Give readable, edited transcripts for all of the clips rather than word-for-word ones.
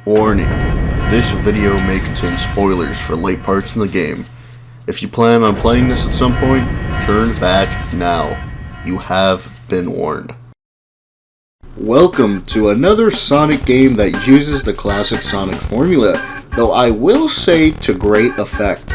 Warning, this video may contain spoilers for late parts in the game. If you plan on playing this at some point, turn back now. You have been warned. Welcome to another Sonic game that uses the classic Sonic formula, though I will say to great effect.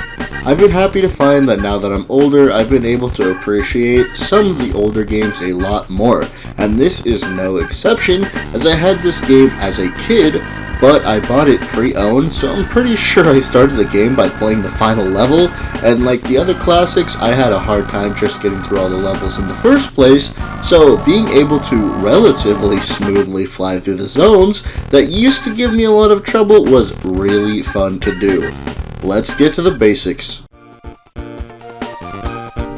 I've been happy to find that now that I'm older, I've been able to appreciate some of the older games a lot more, and this is no exception, as I had this game as a kid, but I bought it pre-owned, so I'm pretty sure I started the game by playing the final level, and like the other classics, I had a hard time just getting through all the levels in the first place, so being able to relatively smoothly fly through the zones that used to give me a lot of trouble was really fun to do. Let's get to the basics.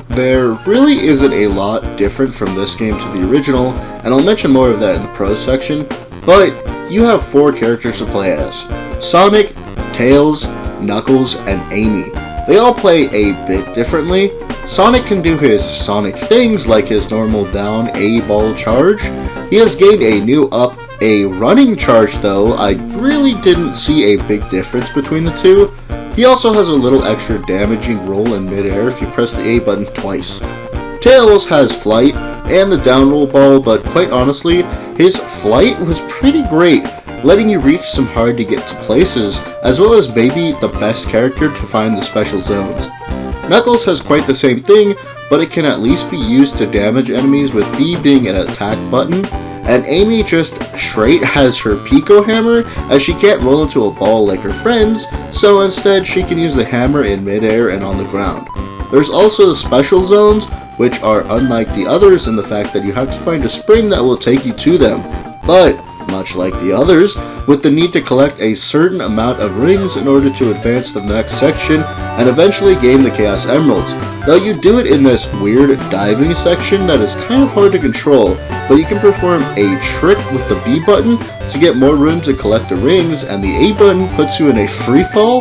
There really isn't a lot different from this game to the original, and I'll mention more of that in the pros section, but you have 4 characters to play as: Sonic, Tails, Knuckles, and Amy. They all play a bit differently. Sonic can do his Sonic things like his normal down A ball charge. He has gained a new up A running charge though. I really didn't see a big difference between the two. He also has a little extra damaging roll in midair if you press the A button twice. Tails has flight and the down roll ball, but quite honestly, his flight was pretty great, letting you reach some hard to get to places, as well as maybe the best character to find the special zones. Knuckles has quite the same thing, but it can at least be used to damage enemies with B being an attack button, and Amy just straight has her Pico Hammer, as she can't roll into a ball like her friends, so instead she can use the hammer in midair and on the ground. There's also the special zones, which are unlike the others in the fact that you have to find a spring that will take you to them, but much like the others, with the need to collect a certain amount of rings in order to advance to the next section and eventually gain the Chaos Emeralds. Though you do it in this weird diving section that is kind of hard to control, but you can perform a trick with the B button to get more room to collect the rings, and the A button puts you in a free fall.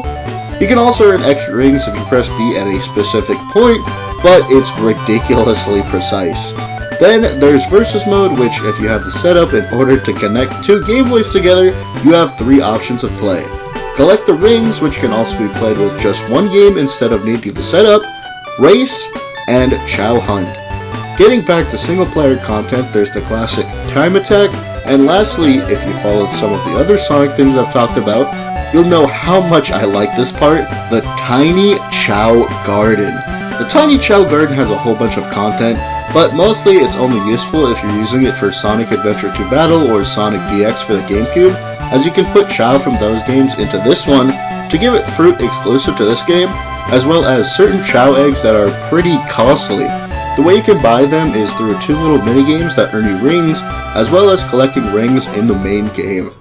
You can also earn extra rings if you press B at a specific point, but it's ridiculously precise. Then there's Versus Mode, which if you have the setup in order to connect 2 Game Boys together, you have 3 options of play. Collect the rings, which can also be played with just 1 game instead of needing the setup, Race, and Chow Hunt. Getting back to single player content, there's the classic Time Attack, and lastly, if you followed some of the other Sonic things I've talked about, you'll know how much I like this part, the Tiny Chow Garden. The Tiny Chow Garden has a whole bunch of content, but mostly it's only useful if you're using it for Sonic Adventure 2 Battle or Sonic DX for the GameCube, as you can put Chow from those games into this one to give it fruit exclusive to this game, as well as certain Chow eggs that are pretty costly. The way you can buy them is through 2 little minigames that earn you rings, as well as collecting rings in the main game.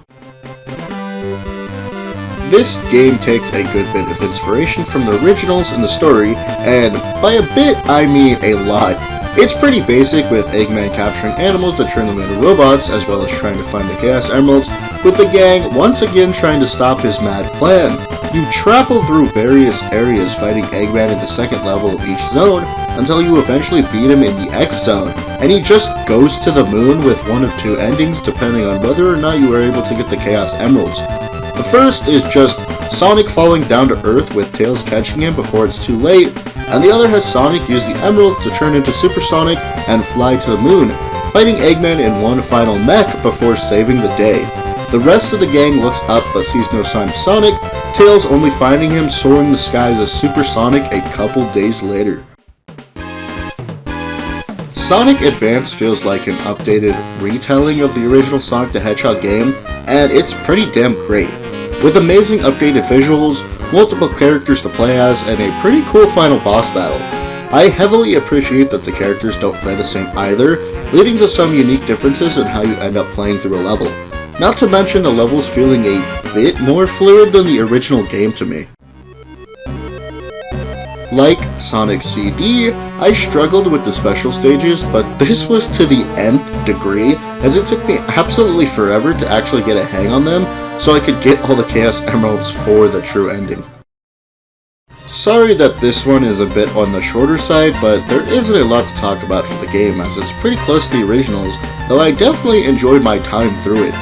This game takes a good bit of inspiration from the originals in the story, and by a bit I mean a lot. It's pretty basic, with Eggman capturing animals to turn them into robots, as well as trying to find the Chaos Emeralds, with the gang once again trying to stop his mad plan. You travel through various areas fighting Eggman in the second level of each zone, until you eventually beat him in the X zone, and he just goes to the moon with one of 2 endings depending on whether or not you were able to get the Chaos Emeralds. The first is just Sonic falling down to Earth with Tails catching him before it's too late, and the other has Sonic use the Emeralds to turn into Super Sonic and fly to the moon, fighting Eggman in one final mech before saving the day. The rest of the gang looks up but sees no sign of Sonic, Tails only finding him soaring the skies as Super Sonic a couple days later. Sonic Advance feels like an updated retelling of the original Sonic the Hedgehog game, and it's pretty damn great. With amazing updated visuals, multiple characters to play as, and a pretty cool final boss battle. I heavily appreciate that the characters don't play the same either, leading to some unique differences in how you end up playing through a level. Not to mention the levels feeling a bit more fluid than the original game to me. Like Sonic CD, I struggled with the special stages, but this was to the nth degree, as it took me absolutely forever to actually get a hang on them, so I could get all the Chaos Emeralds for the true ending. Sorry that this one is a bit on the shorter side, but there isn't a lot to talk about for the game, as it's pretty close to the originals, though I definitely enjoyed my time through it.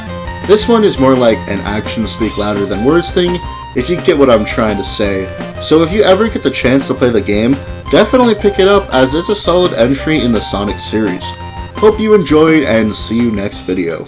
This one is more like an actions speak louder than words thing, if you get what I'm trying to say. So if you ever get the chance to play the game, definitely pick it up as it's a solid entry in the Sonic series. Hope you enjoyed and see you next video.